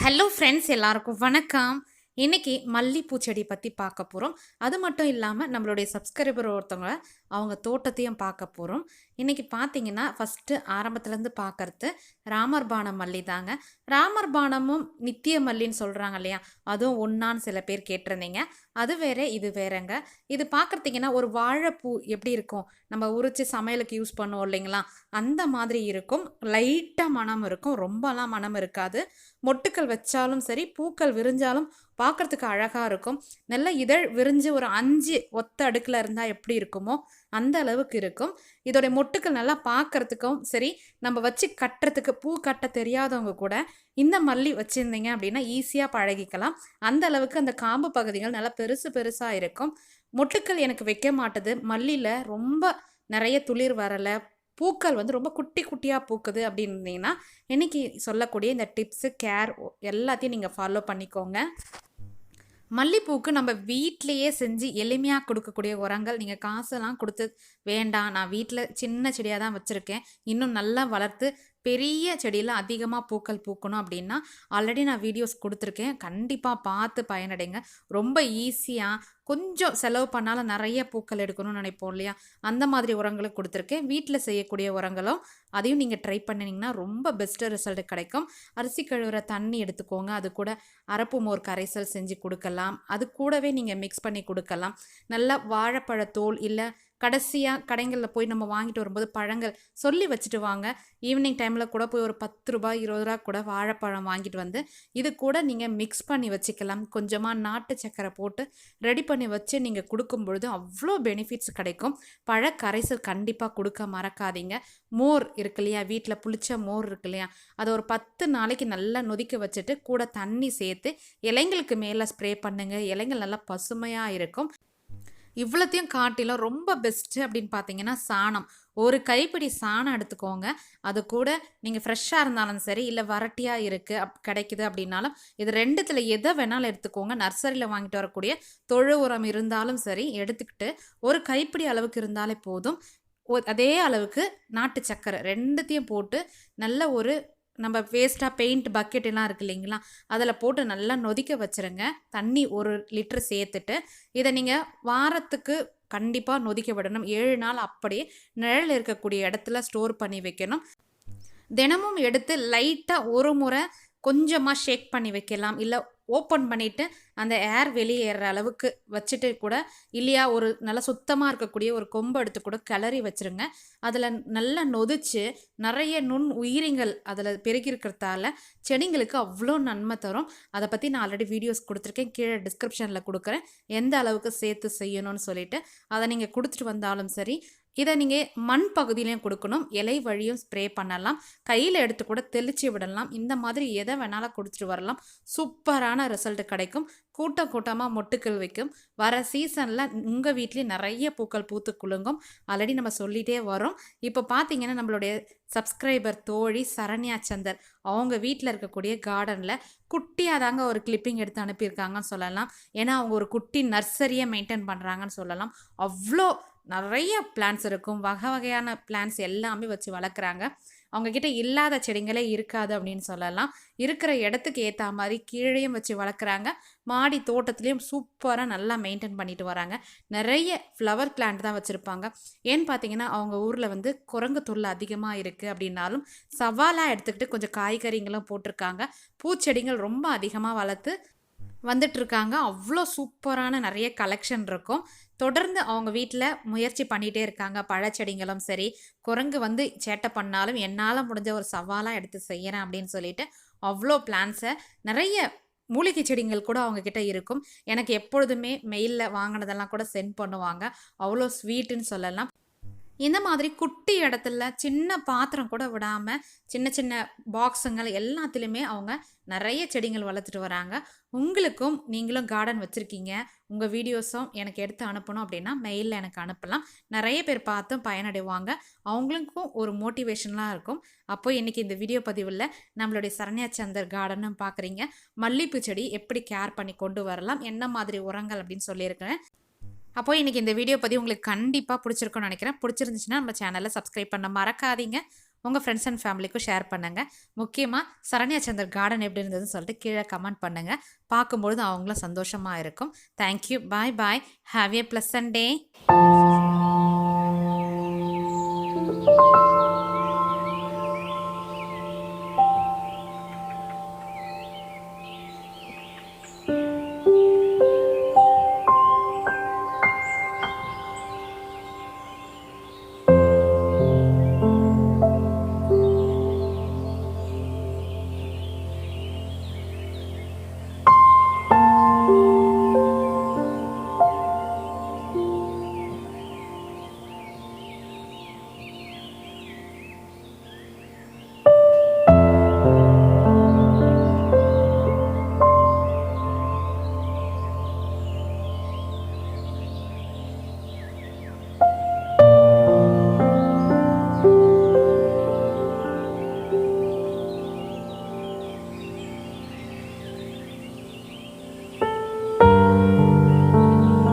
Hello friends எல்லாருக்கும் வணக்கம். இன்னைக்கு மல்லிப்பூ செடி பற்றி பார்க்க போகிறோம். அது மட்டும் இல்லாமல் நம்மளுடைய சப்ஸ்கிரைபர் ஒருத்தவங்க அவங்க தோட்டத்தையும் பார்க்க போகிறோம். இன்னைக்கு பார்த்தீங்கன்னா ஃபஸ்ட்டு ஆரம்பத்துலேருந்து பார்க்கறது ராமர் பானம் மல்லி தாங்க. ராமர் பானமும் நித்திய மல்லின்னு சொல்கிறாங்க இல்லையா, அதுவும் ஒன்றான்னு சில பேர் கேட்டிருந்தீங்க. அது வேற இது வேறங்க. இது பார்க்குறதுங்கன்னா ஒரு வாழைப்பூ எப்படி இருக்கும், நம்ம உரித்து சமையலுக்கு யூஸ் பண்ணுவோம் இல்லைங்களா, அந்த மாதிரி இருக்கும். லைட்டாக மனம் இருக்கும், ரொம்பலாம் மனம் இருக்காது. மொட்டுக்கள் வச்சாலும் சரி, பூக்கள் விரிஞ்சாலும் பார்க்குறதுக்கு அழகாக இருக்கும். நல்ல இதழ் விரிஞ்சு ஒரு 5 ஒத்த அடுக்கில் இருந்தால் எப்படி இருக்குமோ அந்த அளவுக்கு இருக்கும். இதோடைய மொட்டுக்கள் நல்லா பார்க்குறதுக்கும் சரி, நம்ம வச்சு கட்டுறதுக்கு பூ கட்ட தெரியாதவங்க கூட இந்த மல்லி வச்சுருந்தீங்க அப்படின்னா ஈஸியாக பழகிக்கலாம். அந்த அளவுக்கு அந்த காம்பு பகுதிகள் நல்லா பெருசு பெருசாக இருக்கும். மொட்டுக்கள் எனக்கு வைக்க மாட்டுது, மல்லியில் ரொம்ப நிறைய துளிர் வரலை, பூக்கள் ரொம்ப குட்டி குட்டியாக பூக்குது அப்படின்னீங்கன்னா இன்னைக்கு சொல்லக்கூடிய இந்த டிப்ஸு கேர் எல்லாத்தையும் நீங்கள் ஃபாலோ பண்ணிக்கோங்க. மல்லிப்பூக்கு நம்ம வீட்டிலையே செஞ்சு எளிமையாக கொடுக்கக்கூடிய உரங்கள். நீங்கள் காசெல்லாம் கொடுத்து வேண்டாம், நான் வீட்டில் சின்ன செடியாக தான் வச்சுருக்கேன், இன்னும் நல்லா வளர்த்து பெரிய செடியில் அதிகமாக பூக்கள் பூக்கணும் அப்படின்னா ஆல்ரெடி நான் வீடியோஸ் கொடுத்துருக்கேன், கண்டிப்பாக பார்த்து பயனடைங்க. ரொம்ப ஈஸியாக கொஞ்சம் செலவு பண்ணாலும் நிறைய பூக்கள் எடுக்கணும்னு நினைப்போம் இல்லையா, அந்த மாதிரி உரங்களும் கொடுத்துருக்கேன். வீட்டில் செய்யக்கூடிய உரங்களும் அதையும் நீங்கள் ட்ரை பண்ணினீங்கன்னா ரொம்ப பெஸ்ட்டு ரிசல்ட் கிடைக்கும். அரிசி கழுவுற தண்ணி எடுத்துக்கோங்க, அது கூட அரப்பு மோர் கரைசல் செஞ்சு கொடுக்கலாம், அது கூடவே நீங்கள் மிக்ஸ் பண்ணி கொடுக்கலாம். நல்லா வாழைப்பழத்தோல் இல்லை கடைசியாக கடைகளில் போய் நம்ம வாங்கிட்டு வரும்போது பழங்கள் சொல்லி வச்சுட்டு வாங்க. ஈவினிங் டைமில் கூட போய் ஒரு 10 ரூபாய் 20 ரூபா கூட வாழைப்பழம் வாங்கிட்டு வந்து இது கூட நீங்கள் மிக்ஸ் பண்ணி வச்சுக்கலாம். கொஞ்சமாக நாட்டு சக்கரை போட்டு ரெடி பண்ணி வச்சு நீங்கள் கொடுக்கும் பொழுது அவ்வளோ பெனிஃபிட்ஸ் கிடைக்கும். பழ கரைசல் கண்டிப்பாக கொடுக்க மறக்காதீங்க. மோர் இருக்கு இல்லையா, வீட்டில் புளிச்ச மோர் இருக்கு இல்லையா, அதை ஒரு 10 நாளைக்கு நல்லா நொதிக்க வச்சுட்டு கூட தண்ணி சேர்த்து இலைங்களுக்கு மேலே ஸ்ப்ரே பண்ணுங்கள். இலைங்கள் நல்லா பசுமையாக இருக்கும். இவ்வளோத்தையும் காட்டிலும் ரொம்ப பெஸ்ட்டு அப்படின்னு பார்த்தீங்கன்னா சாணம். ஒரு கைப்பிடி சாணம் எடுத்துக்கோங்க, அது கூட நீங்கள் ஃப்ரெஷ்ஷாக இருந்தாலும் சரி, இல்லை வரட்டியாக இருக்குது கிடைக்குது அப்படின்னாலும் இது ரெண்டுத்தில் எதை வேணாலும் எடுத்துக்கோங்க. நர்சரியில் வாங்கிட்டு வரக்கூடிய தொழு உரம் இருந்தாலும் சரி எடுத்துக்கிட்டு ஒரு கைப்பிடி அளவுக்கு இருந்தாலே போதும். அதே அளவுக்கு நாட்டு சக்கரை ரெண்டுத்தையும் போட்டு நல்ல ஒரு நம்ம வேஸ்ட்டாக பெயிண்ட் பக்கெட் எல்லாம் இருக்குது இல்லைங்களா, அதில் போட்டு நல்லா நொதிக்க வச்சுருங்க. தண்ணி 1 லிட்டர் சேர்த்துட்டு இதை நீங்கள் வாரத்துக்கு கண்டிப்பாக நொதிக்க விடணும். 7 நாள் அப்படியே நிழல் இருக்கக்கூடிய இடத்துல ஸ்டோர் பண்ணி வைக்கணும். தினமும் எடுத்து லைட்டாக ஒரு முறை கொஞ்சமாக ஷேக் பண்ணி வைக்கலாம், இல்லை ஓப்பன் பண்ணிவிட்டு அந்த ஏர் வெளியேற அளவுக்கு வச்சுட்டு கூட, இல்லையா ஒரு நல்லா சுத்தமாக இருக்கக்கூடிய ஒரு கொம்பு எடுத்து கூட கிளறி வச்சுருங்க. அதில் நல்லா நொதிச்சு நிறைய நுண் உயிரிங்கள் அதில் பெருகிருக்கிறதால செடிங்களுக்கு அவ்வளோ நன்மை தரும். அதை பற்றி நான் ஆல்ரெடி வீடியோஸ் கொடுத்துருக்கேன், கீழே டிஸ்கிரிப்ஷனில் கொடுக்குறேன், எந்த அளவுக்கு சேர்த்து செய்யணும்னு சொல்லிட்டு. அதை நீங்கள் கொடுத்துட்டு வந்தாலும் சரி, இதை நீங்கள் மண் பகுதியிலையும் கொடுக்கணும், இலை வழியும் ஸ்ப்ரே பண்ணலாம், கையில் எடுத்து கூட தெளித்து விடலாம். இந்த மாதிரி எதை வேணாலும் கொடுத்துட்டு வரலாம். சூப்பரான ரிசல்ட் கிடைக்கும். கூட்டம் கூட்டமாக மொட்டுக்கள் வைக்கும். வர சீசனில் உங்கள் வீட்லேயும் நிறைய பூக்கள் பூத்து குலுங்கும். ஆல்ரெடி நம்ம சொல்லிகிட்டே வரோம். இப்போ பார்த்தீங்கன்னா நம்மளுடைய சப்ஸ்கிரைபர் தோழி சரண்யா சந்தர் அவங்க வீட்டில் இருக்கக்கூடிய கார்டனில் குட்டியாக தாங்க ஒரு கிளிப்பிங் எடுத்து அனுப்பியிருக்காங்கன்னு சொல்லலாம். ஏன்னா அவங்க ஒரு குட்டி நர்சரியை மெயின்டைன் பண்ணுறாங்கன்னு சொல்லலாம். அவ்வளோ நிறைய பிளான்ஸ் இருக்கும், வகை வகையான பிளான்ஸ் எல்லாமே வச்சு வளர்க்குறாங்க. அவங்கக்கிட்ட இல்லாத செடிங்களே இருக்காது அப்படின்னு சொல்லலாம். இருக்கிற இடத்துக்கு ஏற்ற மாதிரி கீழேயும் வச்சு வளர்க்குறாங்க, மாடி தோட்டத்துலேயும் சூப்பராக நல்லா மெயின்டைன் பண்ணிட்டு வராங்க. நிறைய ஃப்ளவர் பிளான்ட் தான் வச்சுருப்பாங்க. ஏன்னு பார்த்தீங்கன்னா அவங்க ஊரில் குரங்கு தொல்லை அதிகமாக இருக்குது அப்படின்னாலும் சவாலாக எடுத்துக்கிட்டு கொஞ்சம் காய்கறிங்களும் போட்டிருக்காங்க. பூச்செடிகள் ரொம்ப அதிகமாக வளர்த்து வந்துட்டுருக்காங்க. அவ்வளோ சூப்பரான நிறைய கலெக்ஷன் இருக்கும். தொடர்ந்து அவங்க வீட்டில் முயற்சி பண்ணிகிட்டே இருக்காங்க. பழச்செடிங்களும் சரி, குரங்கு சேட்டை பண்ணாலும் என்னால் முடிஞ்ச ஒரு சவாலாக எடுத்து செய்கிறேன் அப்படின்னு சொல்லிட்டு அவ்வளோ பிளான்ஸை நிறைய மூலிகை செடிகள் கூட அவங்கக்கிட்ட இருக்கும். எனக்கு எப்பொழுதுமே மெயிலில் வாங்கினதெல்லாம் கூட சென்ட் பண்ணுவாங்க. அவ்வளோ ஸ்வீட்டுன்னு சொல்லலாம். இந்த மாதிரி குட்டி இடத்துல சின்ன பாத்திரம் கூட விடாமல் சின்ன சின்ன பாக்ஸுங்கள் எல்லாத்துலேயுமே அவங்க நிறைய செடிகள் வளர்த்துட்டு வராங்க. உங்களுக்கும் நீங்களும் கார்டன் வச்சுருக்கீங்க, உங்கள் வீடியோஸும் எனக்கு எடுத்து அனுப்பணும் அப்படின்னா மெயிலில் எனக்கு அனுப்பலாம். நிறைய பேர் பார்த்தும் பயனடைவாங்க, அவங்களுக்கும் ஒரு மோட்டிவேஷன்லாம் இருக்கும். அப்போது இன்றைக்கி இந்த வீடியோ பதிவில் நம்மளுடைய சரண்யா சந்தர் கார்டனும் பார்க்குறீங்க. மல்லிப்பூ செடி எப்படி கேர் பண்ணி கொண்டு வரலாம், என்ன மாதிரி உரங்கள் அப்படின்னு சொல்லியிருக்கிறேன். அப்போ இன்றைக்கி இந்த வீடியோ பதிவு உங்களுக்கு கண்டிப்பாக பிடிச்சிருக்குன்னு நினைக்கிறேன். பிடிச்சிருந்துச்சுன்னா நம்ம சேனலை சப்ஸ்கிரைப் பண்ண மறக்காதீங்க. உங்கள் ஃப்ரெண்ட்ஸ் அண்ட் ஃபேமிலிக்கும் ஷேர் பண்ணுங்கள். முக்கியமாக சரண்யா சந்தர் கார்டன் எப்படி இருந்ததுன்னு சொல்லிட்டு கீழே கமெண்ட் பண்ணுங்கள். பார்க்கும்பொழுது அவங்களும் சந்தோஷமாக இருக்கும். Thank you. Bye bye. Have a pleasant day.